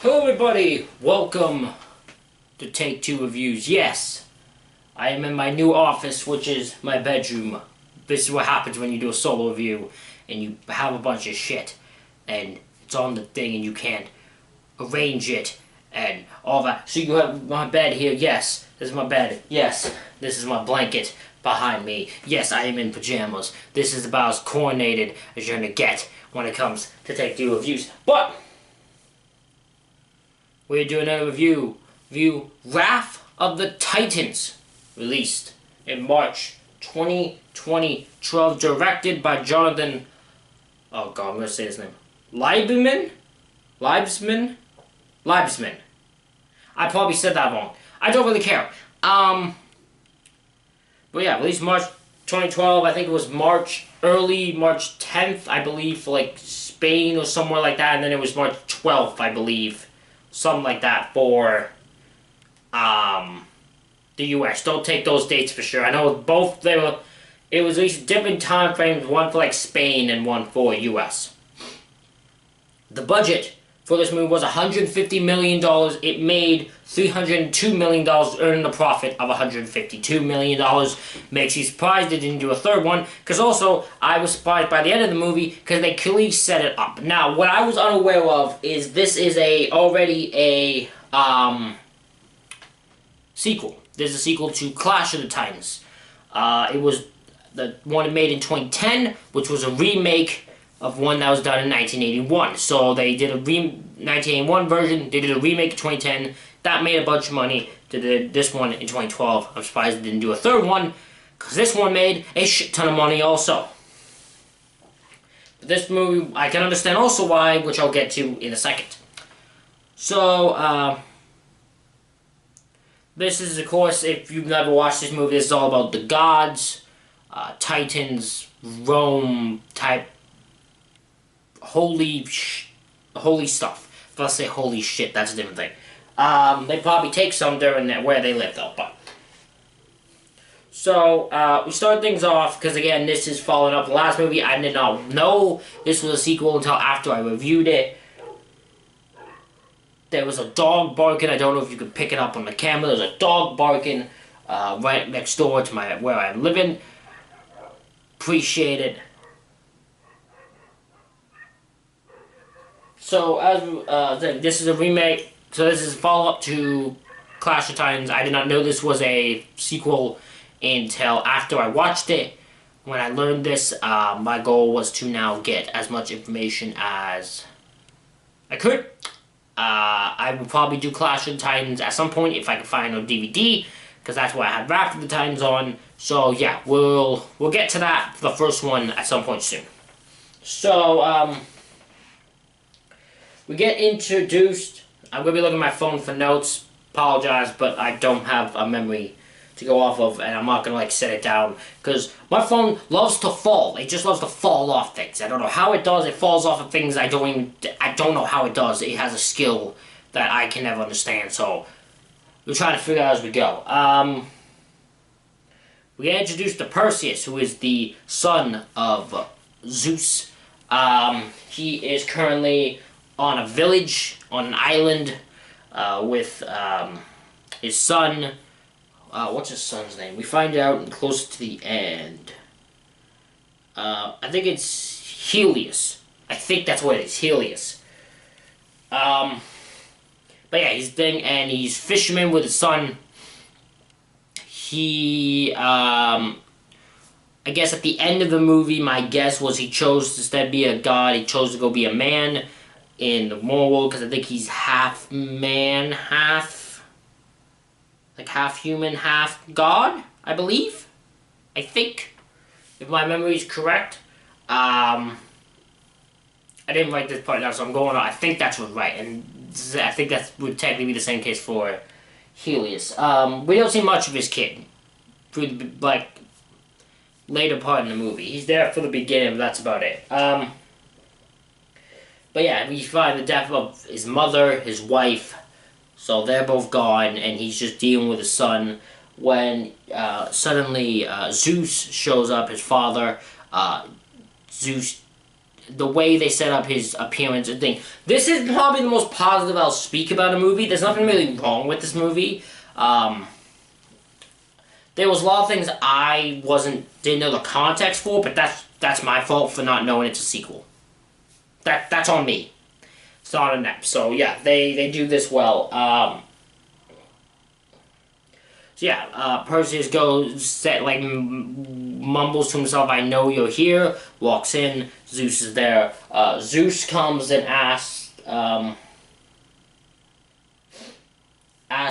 Hello everybody, welcome to Take Two Reviews. Yes, I am in my new office, which is my bedroom. This is what happens when you do a solo review and you have a bunch of shit and it's on the thing and you can't arrange it and all that. So you have my bed here, yes, this is my bed, yes, this is my blanket behind me. Yes, I am in pajamas. This is about as coordinated as you're gonna get when it comes to Take Two Reviews. But we're doing a review Wrath of the Titans, released in March 2012, directed by Jonathan, oh god, I'm gonna say his name, Liebsman. I probably said that wrong. I don't really care. But yeah, released March 2012, I think it was early March 10th, I believe, for like Spain or somewhere like that, and then it was March 12th, I believe. Something like that for the US. Don't take those dates for sure. I know both it was at least different time frames, one for like Spain and one for US. The budget for this movie was $150 million. It made $302 million, earning a profit of $152 million. Makes you surprised they didn't do a third one, because also, I was surprised by the end of the movie, because they clearly set it up. Now, what I was unaware of is this is already a sequel. There's a sequel to Clash of the Titans. It was the one made in 2010, which was a remake of one that was done in 1981. So they did a 1981 version, they did a remake in 2010, that made a bunch of money. They did this one in 2012. I'm surprised they didn't do a third one, because this one made a shit ton of money also. But this movie, I can understand also why, which I'll get to in a second. So, this is, of course, if you've never watched this movie, this is all about the gods, Titans, Rome type holy stuff. If I say holy shit, that's a different thing. They probably take some during where they live, though. But so we start things off because again, this is following up the last movie. I did not know this was a sequel until after I reviewed it. There was a dog barking. I don't know if you could pick it up on the camera. There's a dog barking right next door to where I'm living. Appreciate it. So, as this is a remake, so this is a follow-up to Clash of Titans. I did not know this was a sequel until after I watched it. When I learned this, my goal was to now get as much information as I could. I will probably do Clash of Titans at some point if I can find a DVD, because that's why I had Wrath of the Titans on. So, yeah, we'll get to that, the first one, at some point soon. So, we get introduced. I'm going to be looking at my phone for notes. Apologize, but I don't have a memory to go off of, and I'm not going to, like, set it down, because my phone loves to fall. It just loves to fall off things. I don't know how it does. It falls off of things I don't know how it does. It has a skill that I can never understand, so we're trying to figure out as we go. We get introduced to Perseus, who is the son of Zeus. He is currently on a village, on an island, with his son. What's his son's name? We find out close to the end. I think it's Helios. I think that's what it is, Helios. But yeah, he's fisherman with his son. He, I guess at the end of the movie, my guess was he chose to instead be a god, he chose to go be a man in the moral world, because I think he's half man, half human, half god, I believe. I think, if my memory is correct. I didn't write this part down, so I'm going on. I think that's what's right, and I think that would technically be the same case for Helios. We don't see much of his kid through the, like, later part in the movie. He's there for the beginning, but that's about it. But yeah, we find the death of his mother, his wife, so they're both gone, and he's just dealing with his son when suddenly Zeus shows up, his father. Zeus the way they set up his appearance and thing. This is probably the most positive I'll speak about a movie. There's nothing really wrong with this movie. There was a lot of things I didn't know the context for, but that's my fault for not knowing it's a sequel. That's on me. It's not on them. So yeah, they do this well. So yeah, Perseus mumbles to himself, "I know you're here." Walks in. Zeus is there. Zeus comes and asks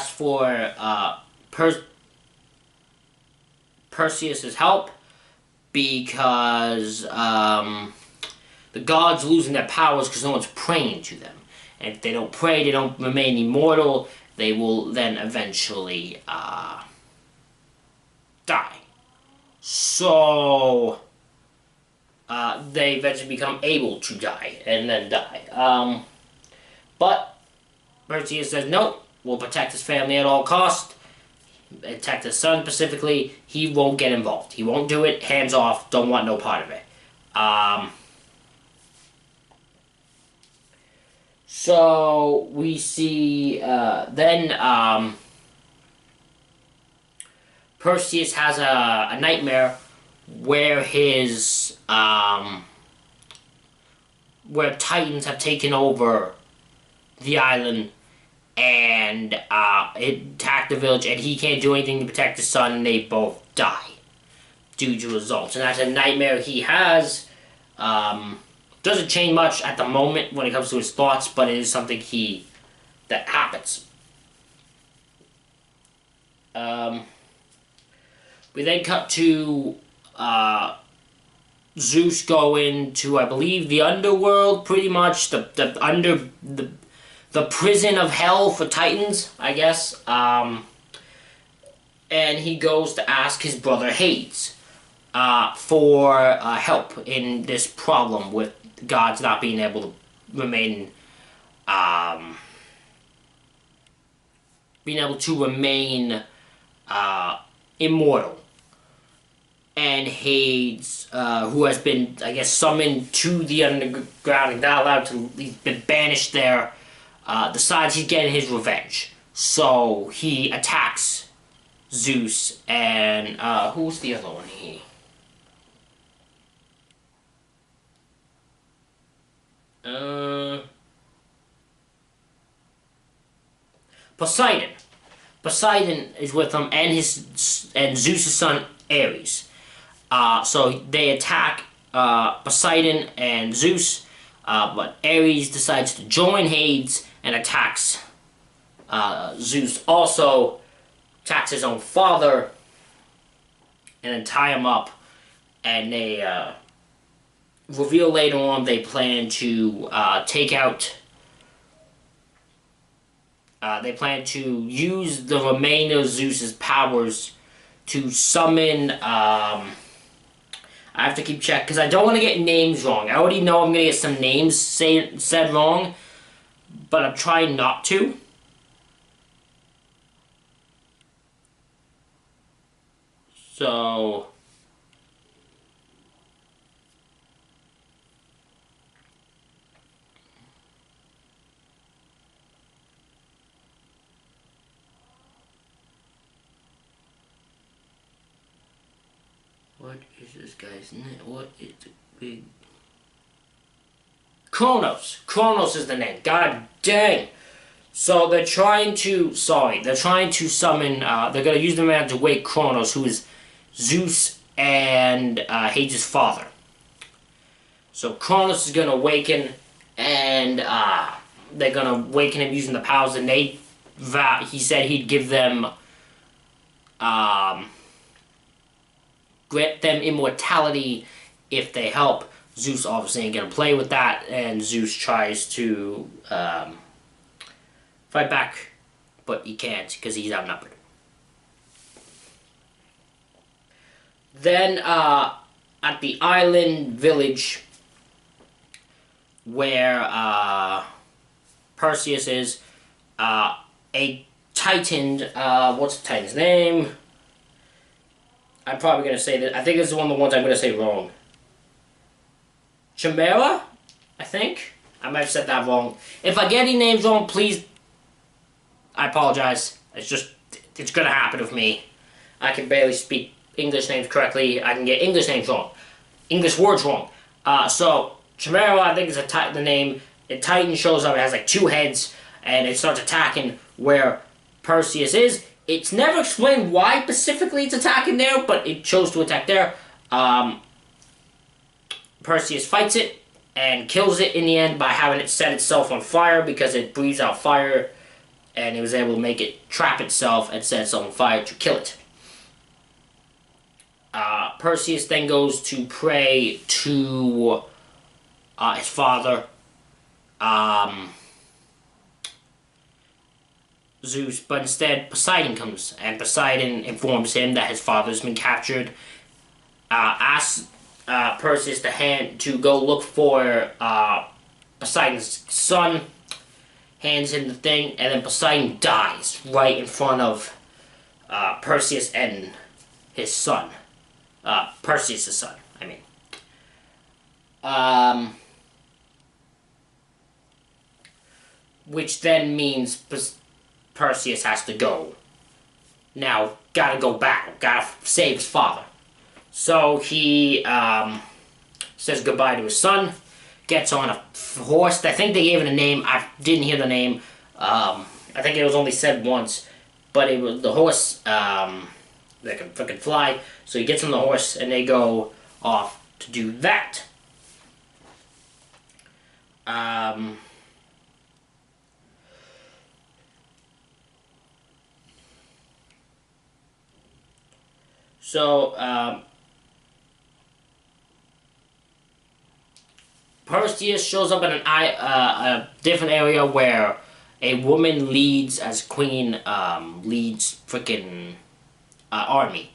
for Perseus's help because the gods losing their powers because no one's praying to them. And if they don't pray, they don't remain immortal. They will then eventually die. So they eventually become able to die and then die. But Perseus says, "Nope, we'll protect his family at all costs. Protect his son specifically. He won't get involved. He won't do it. Hands off. Don't want no part of it." So we see then Perseus has a nightmare where his where Titans have taken over the island and attack the village, and he can't do anything to protect his son, and they both die due to results. And that's a nightmare he has. Doesn't change much at the moment when it comes to his thoughts, but it is something that happens. We then cut to Zeus going to, I believe, the underworld, pretty much the prison of hell for Titans, I guess. And he goes to ask his brother Hades for help in this problem with gods not being able to remain immortal. And Hades, who has been, I guess, summoned to the underground and not allowed to, he's been banished there, decides he's getting his revenge. So he attacks Zeus and, who's the other one here? Poseidon. Poseidon is with him and Zeus' son Ares. So they attack Poseidon and Zeus, but Ares decides to join Hades and attacks Zeus. Also attacks his own father and then tie him up, and they reveal later on they plan to they plan to use the remainder of Zeus's powers to summon, I have to keep check, because I don't want to get names wrong. I already know I'm going to get some names said wrong, but I'm trying not to. So what is this guy's name? What is the big... Kronos. Kronos is the name. God dang. So they're trying to summon, they're going to use the man to wake Kronos, who is Zeus and Hades' father. So Kronos is going to awaken, and they're going to awaken him using the powers, and he said he'd give them, grant them immortality if they help. Zeus obviously ain't going to play with that, and Zeus tries to fight back, but he can't because he's outnumbered. Then, at the island village where Perseus is, a Titan, what's the Titan's name? I'm probably going to say that, I think this is one of the ones I'm going to say wrong. Chimera? I think. I might have said that wrong. If I get any names wrong, please, I apologize. It's gonna happen with me. I can barely speak English names correctly. I can get English names wrong. English words wrong. So, Chimera, I think is the name. The Titan shows up, it has like 2 heads, and it starts attacking where Perseus is. It's never explained why specifically it's attacking there, but it chose to attack there. Perseus fights it, and kills it in the end by having it set itself on fire because it breathes out fire, and he was able to make it trap itself and set itself on fire to kill it. Perseus then goes to pray to his father, Zeus, but instead Poseidon comes, and Poseidon informs him that his father's been captured, asks Perseus to go look for Poseidon's son, hands him the thing, and then Poseidon dies right in front of Perseus and his son. Perseus' son, I mean. Which then means Perseus has to go. Now, gotta go back, gotta save his father. So he says goodbye to his son, gets on a horse. I think they gave it a name. I didn't hear the name. I think it was only said once, but it was the horse that can fucking fly. So he gets on the horse, and they go off to do that. Perseus shows up in a different area where a woman leads, as queen, leads freaking army.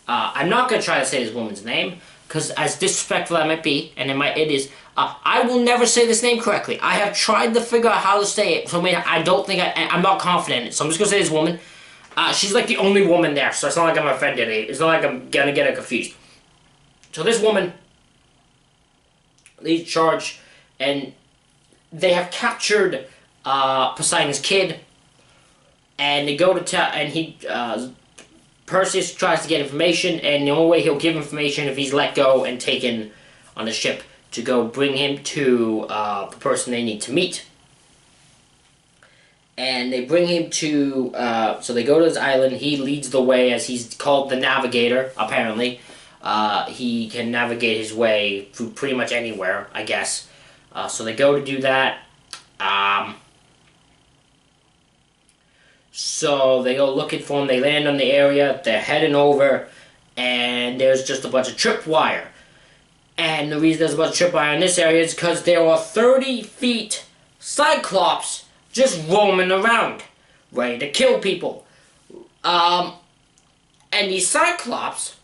I'm not going to try to say this woman's name, because as disrespectful that might be, and it is, I will never say this name correctly. I have tried to figure out how to say it, so I'm not confident in it, so I'm just going to say this woman. She's like the only woman there, so it's not like I'm offended. It's not like I'm going to get her confused. So this woman leads charge, and they have captured Poseidon's kid, and they go to Perseus tries to get information, and the only way he'll give information if he's let go and taken on the ship to go bring him to the person they need to meet. And they bring him to, so they go to this island. He leads the way, as he's called the Navigator, apparently. He can navigate his way through pretty much anywhere, I guess. So they go to do that. So they go looking for him. They land on the area. They're heading over, and there's just a bunch of tripwire. And the reason there's a bunch of tripwire in this area is because there are 30 feet Cyclops just roaming around, ready to kill people. And these Cyclops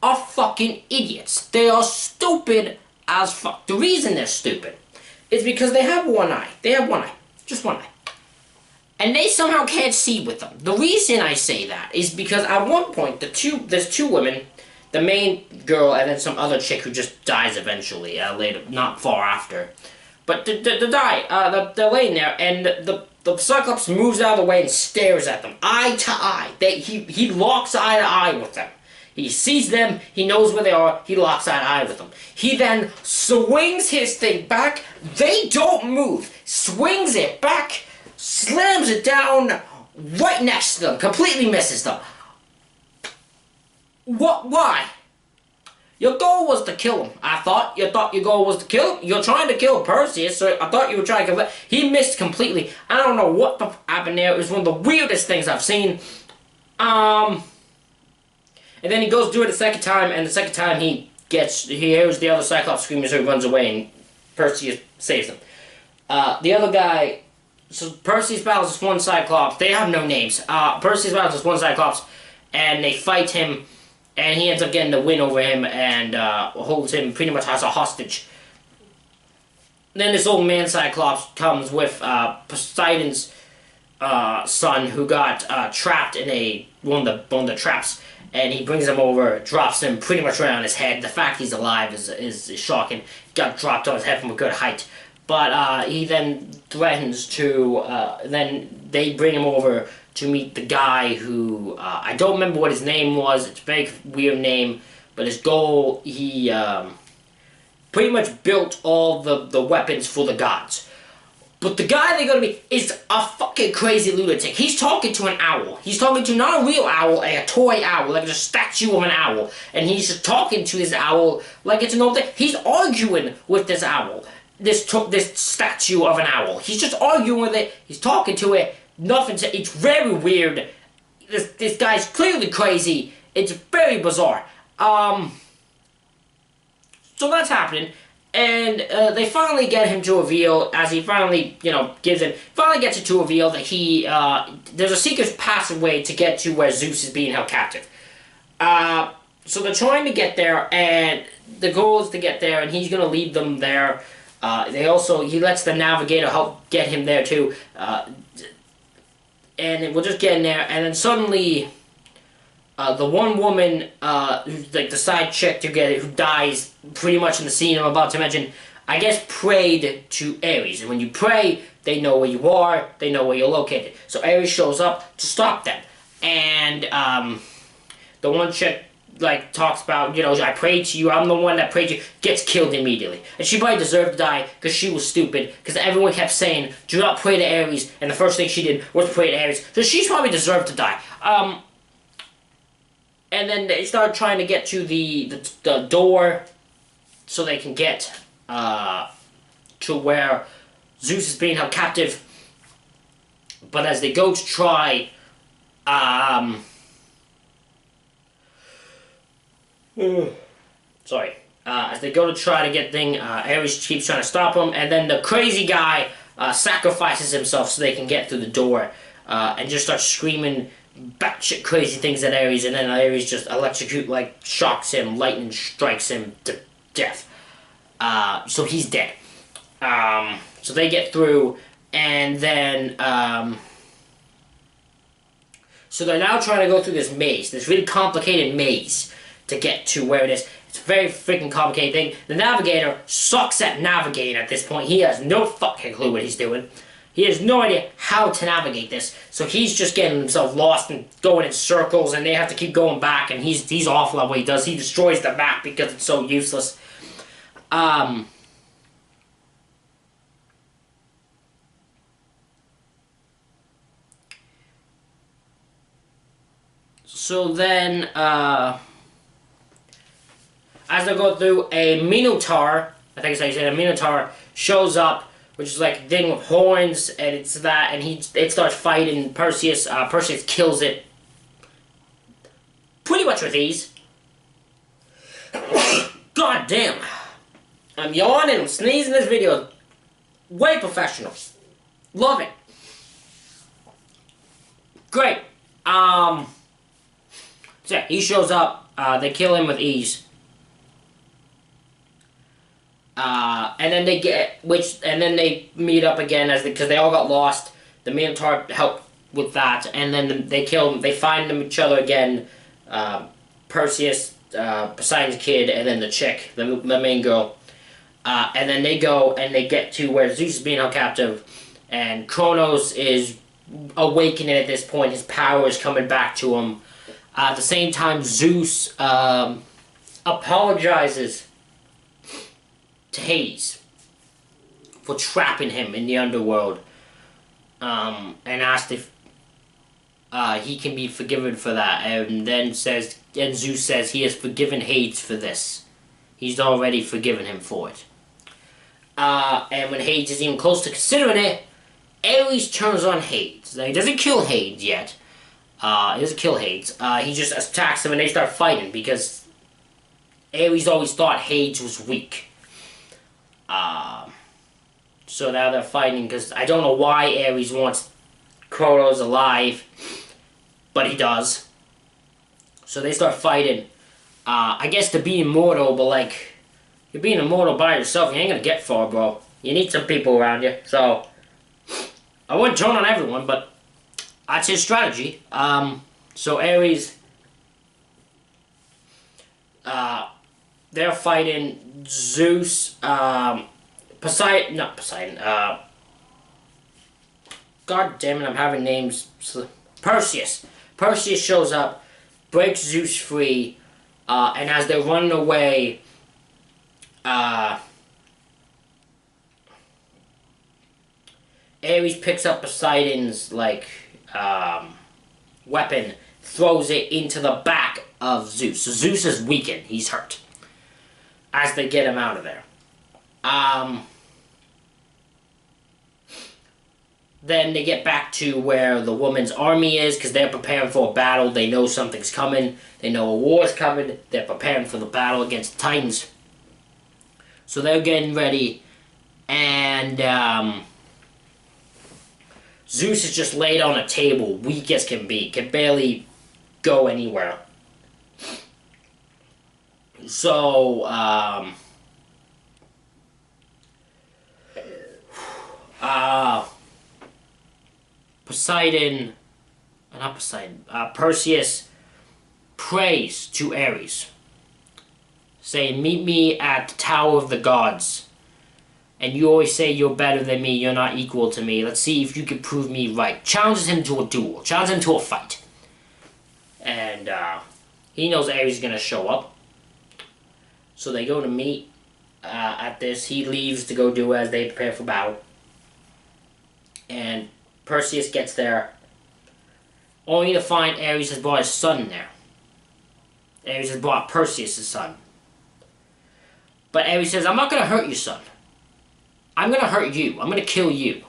are fucking idiots. They are stupid as fuck. The reason they're stupid is because they have one eye. They have one eye. Just one eye. And they somehow can't see with them. The reason I say that is because at one point, there's 2 women, the main girl and then some other chick who just dies eventually, later, not far after. But they're laying there, and the Cyclops moves out of the way and stares at them, eye to eye. He locks eye to eye with them. He sees them, he knows where they are, he locks eye to eye with them. He then swings his thing back, they don't move, swings it back, slams it down right next to them, completely misses them. What? Why? Your goal was to kill him. I thought your goal was to kill him. You're trying to kill Perseus, so I thought you were trying to kill him. He missed completely. I don't know what the happened there. It was one of the weirdest things I've seen. And then he goes to do it a second time, and the second time he hears the other Cyclops screaming, so he runs away, and Perseus saves him. The other guy, so Perseus battles this one Cyclops. They have no names. Perseus battles this one Cyclops, and they fight him, and he ends up getting the win over him, and holds him pretty much as a hostage. Then this old man Cyclops comes with Poseidon's son, who got trapped in one of the traps, and he brings him over, drops him pretty much right on his head. The fact he's alive is shocking. Got dropped on his head from a good height. But he then threatens to, then they bring him over to meet the guy who, I don't remember what his name was, it's a very weird name, but his goal, he pretty much built all the weapons for the gods. But the guy they're gonna meet is a fucking crazy lunatic. He's talking to an owl. He's talking to not a real owl, like a toy owl, like a statue of an owl. And he's just talking to his owl like it's an old thing. He's arguing with this owl. This statue of an owl. He's just arguing with it. He's talking to it. It's very weird. This guy's clearly crazy. It's very bizarre. So that's happening. And they finally get him to reveal, as he finally, finally gets it to reveal that he, there's a secret passageway to get to where Zeus is being held captive. So they're trying to get there, and the goal is to get there, and he's going to lead them there. He lets the navigator help get him there too. And we're just getting there, and then suddenly, the one woman, who's like the side chick to get it, who dies pretty much in the scene I'm about to mention, I guess prayed to Ares. And when you pray, they know where you are, they know where you're located. So Ares shows up to stop them. And the one chick like talks about, I prayed to you, I'm the one that prayed to you, gets killed immediately. And she probably deserved to die because she was stupid, because everyone kept saying, do not pray to Ares, and the first thing she did was pray to Ares. So she's probably deserved to die. And then they start trying to get to the door so they can get to where Zeus is being held captive. But as they go to try, as they go to try to get Ares keeps trying to stop him, and then the crazy guy sacrifices himself so they can get through the door, and just starts screaming batshit crazy things at Ares, and then Ares just shocks him, lightning strikes him to death. So he's dead. So they get through, and then, so they're now trying to go through this maze, this really complicated maze, to get to where it is. It's a very freaking complicated thing. The navigator sucks at navigating at this point. He has no fucking clue what he's doing. He has no idea how to navigate this, so he's just getting himself lost and going in circles, and they have to keep going back, and he's awful at what he does. He destroys the map because it's so useless. So then, as they go through, a Minotaur, I think it's how you say it, a Minotaur shows up, which is like a thing with horns, and it's that, and it starts fighting Perseus. Perseus kills it pretty much with ease. God damn. I'm yawning, I'm sneezing this video. Way professional. Love it. Great. So yeah, he shows up, they kill him with ease. And then they meet up again because they all got lost. The Minotaur helped with that, and then they kill them. They find them each other again. Perseus, Poseidon's kid, and then the chick, the main girl. And then they go and they get to where Zeus is being held captive, and Kronos is awakening at this point. His power is coming back to him. At the same time, Zeus apologizes to Hades for trapping him in the underworld, and asked if he can be forgiven for that, and Zeus says he has forgiven Hades for this. He's already forgiven him for it. And when Hades is even close to considering it, Ares turns on Hades. Now, he doesn't kill Hades yet. He doesn't kill Hades. He just attacks him, and they start fighting because Ares always thought Hades was weak. So now they're fighting because I don't know why Ares wants Kronos alive, but he does. So they start fighting. I guess to be immortal, but like, you're being immortal by yourself, you ain't gonna get far, bro. You need some people around you. So I wouldn't turn on everyone, but that's his strategy. So Ares, they're fighting Zeus, Poseidon, not Poseidon, God damn it, I'm having names. Perseus. Perseus shows up, breaks Zeus free, and as they're running away, Ares picks up Poseidon's, weapon, throws it into the back of Zeus. So Zeus is weakened. He's hurt. As they get him out of there. Then they get back to where the woman's army is, because they're preparing for a battle. They know something's coming. They know a war's coming. They're preparing for the battle against the Titans. So they're getting ready. And Zeus is just laid on a table, weak as can be. Can barely go anywhere. So, Perseus prays to Ares, saying, meet me at the Tower of the Gods. And you always say you're better than me, you're not equal to me. Let's see if you can prove me right. Challenges him to a duel, challenges him to a fight. And he knows Ares is going to show up. So they go to meet at this. He leaves to go do as they prepare for battle. And Perseus gets there, only to find Ares has brought his son there. Ares has brought Perseus' son. But Ares says, I'm not going to hurt your son. I'm going to hurt you. I'm going to kill you.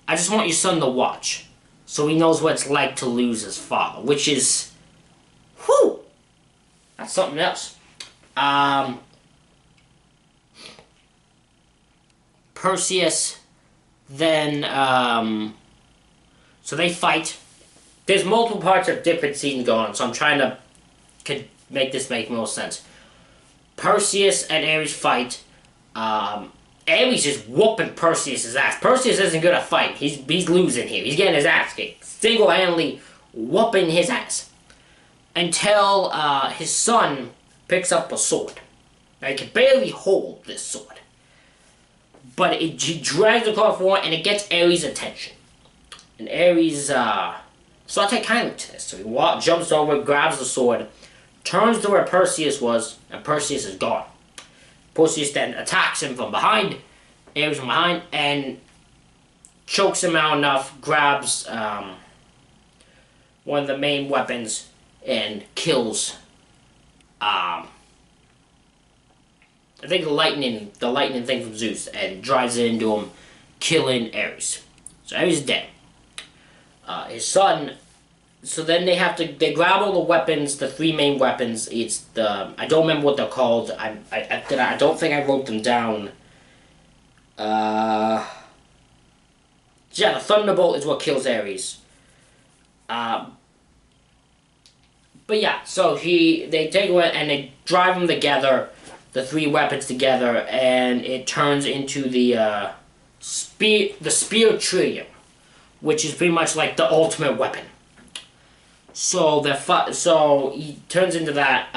I just want your son to watch, so he knows what it's like to lose his father, which is, whew, that's something else. Perseus then, so they fight. There's multiple parts of different scenes going on, so I'm trying to make this make more sense. Perseus and Ares fight. Ares is whooping Perseus' ass. Perseus isn't good at fight. He's losing here. He's getting his ass kicked. Single-handedly whooping his ass. Until his son picks up a sword. Now, he can barely hold this sword. But he drags across the floor and it gets Ares' attention. And Ares, so I'll take kindly to this. So he jumps over, grabs the sword, turns to where Perseus was, and Perseus is gone. Perseus then attacks him from behind, Ares from behind, and chokes him out enough, grabs one of the main weapons, and kills, I think the lightning thing from Zeus, and drives it into him, killing Ares. So Ares is dead. His son, so then they grab all the weapons, the three main weapons. It's I don't remember what they're called. I don't think I wrote them down. Yeah, the Thunderbolt is what kills Ares. But yeah, so they take away and they drive them together, the three weapons together, and it turns into the spear trillium, which is pretty much like the ultimate weapon. So he turns into that.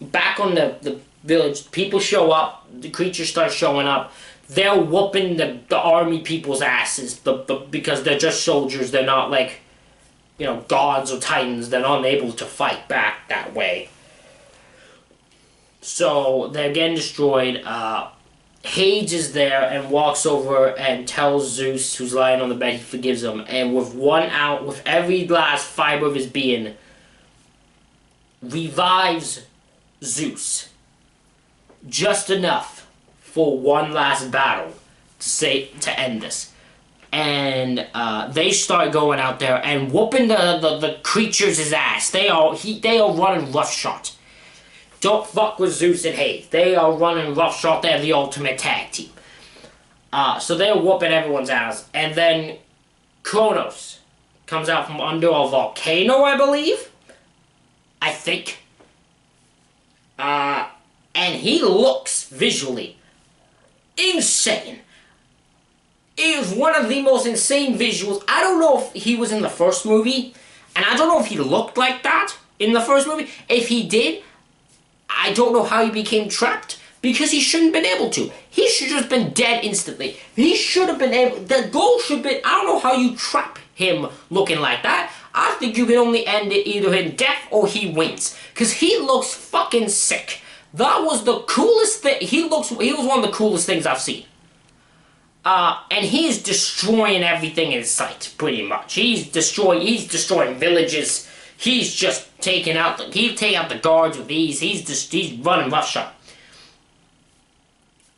Back on the village, people show up. The creatures start showing up. They're whooping the army people's asses, because they're just soldiers. They're not like, gods or titans. They're not able to fight back that way. So they're getting destroyed. Hades is there and walks over and tells Zeus, who's lying on the bed, he forgives him. And with every last fiber of his being, revives Zeus. Just enough for one last battle to end this. And they start going out there and whooping the creatures' ass. They are running roughshod. Don't fuck with Zeus and Hades. They are running roughshod. They're the ultimate tag team. So they're whooping everyone's ass. And then Kronos comes out from under a volcano, I believe. I think. And he looks visually insane. It is one of the most insane visuals. I don't know if he was in the first movie. And I don't know if he looked like that in the first movie. If he did, I don't know how he became trapped, because he shouldn't have been able to. He should have just been dead instantly. He should have been able... The goal should have been... I don't know how you trap him looking like that. I think you can only end it either in death or he wins. Because he looks fucking sick. That was the coolest thing. He was one of the coolest things I've seen. And he's destroying everything in sight, pretty much. He's destroying villages. He's just taking out the guards with ease. He's running roughshod.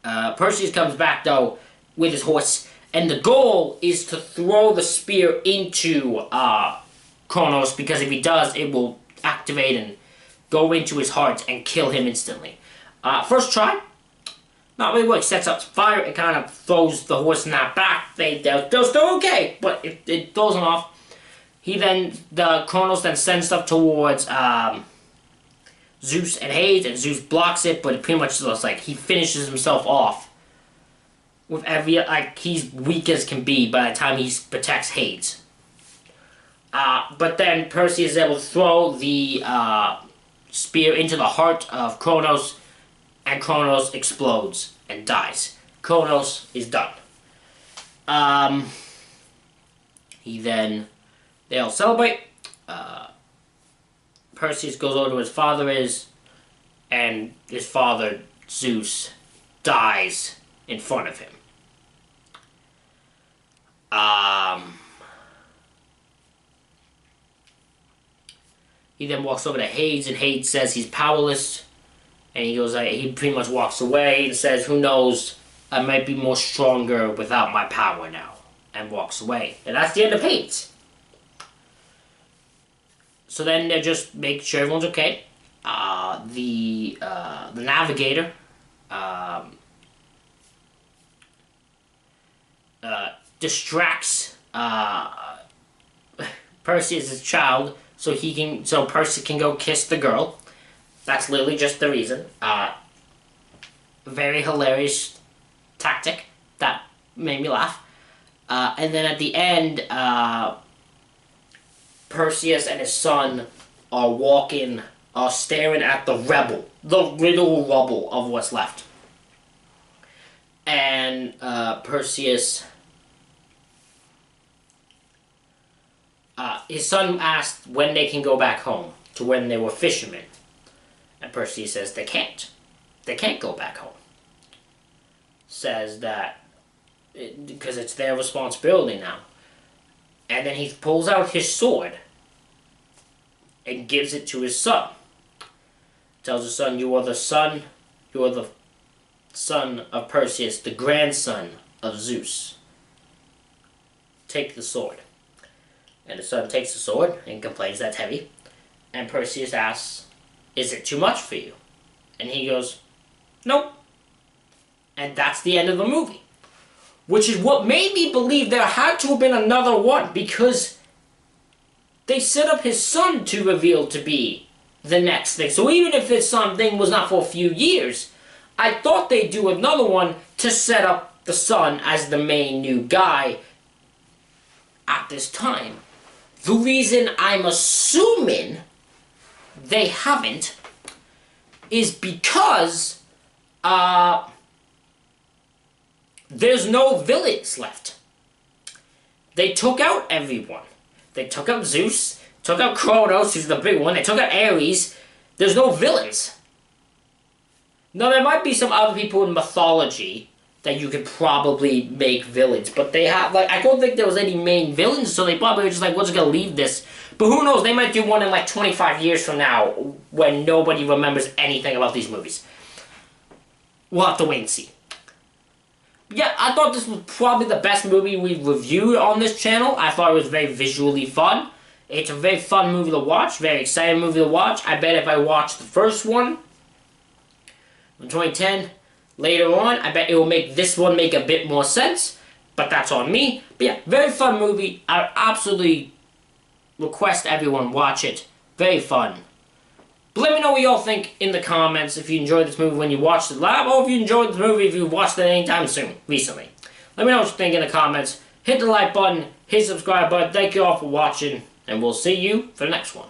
Perseus comes back though with his horse, and the goal is to throw the spear into Kronos, because if he does, it will activate and go into his heart and kill him instantly. First try, not really what sets up fire. It kind of throws the horse in that back. They're still okay, but it throws them off. Kronos then sends stuff towards Zeus and Hades, and Zeus blocks it, but it pretty much looks like he finishes himself off with he's weak as can be by the time he protects Hades. But then Perseus is able to throw the spear into the heart of Kronos, and Kronos explodes and dies. Kronos is done. They all celebrate. Perseus goes over to his father and his father, Zeus, dies in front of him. He then walks over to Hades, and Hades says he's powerless. And he pretty much walks away and says, who knows, I might be more stronger without my power now. And walks away. And that's the end of Hades. So then they just make sure everyone's okay. The navigator distracts Perseus' child so Perseus can go kiss the girl. That's literally just the reason. Very hilarious tactic that made me laugh. And then at the end, Perseus and his son are staring at the literal rubble of what's left. And Perseus, his son asked when they can go back home, to when they were fishermen. And Perseus says they can't. They can't go back home. Says that because it's their responsibility now. And then he pulls out his sword and gives it to his son. Tells his son, you are the son of Perseus, the grandson of Zeus. Take the sword. And the son takes the sword and complains that's heavy. And Perseus asks, is it too much for you? And he goes, nope. And that's the end of the movie. Which is what made me believe there had to have been another one, because they set up his son to reveal to be the next thing. So even if this son thing was not for a few years, I thought they'd do another one to set up the son as the main new guy at this time. The reason I'm assuming they haven't is because there's no villains left. They took out everyone. They took out Zeus, took out Kronos, who's the big one, they took out Ares. There's no villains. Now, there might be some other people in mythology that you could probably make villains, but they have, I don't think there was any main villains, so they probably were just we're just gonna leave this. But who knows, they might do one in 25 years from now, when nobody remembers anything about these movies. We'll have to wait and see. Yeah, I thought this was probably the best movie we've reviewed on this channel. I thought it was very visually fun. It's a very fun movie to watch, very exciting movie to watch. I bet if I watched the first one in 2010, later on, I bet it will make this one make a bit more sense. But that's on me. But yeah, very fun movie. I absolutely request everyone watch it. Very fun. But let me know what y'all think in the comments, if you enjoyed this movie when you watched it live, or if you enjoyed the movie if you watched it anytime soon, recently. Let me know what you think in the comments. Hit the like button, hit the subscribe button. Thank you all for watching, and we'll see you for the next one.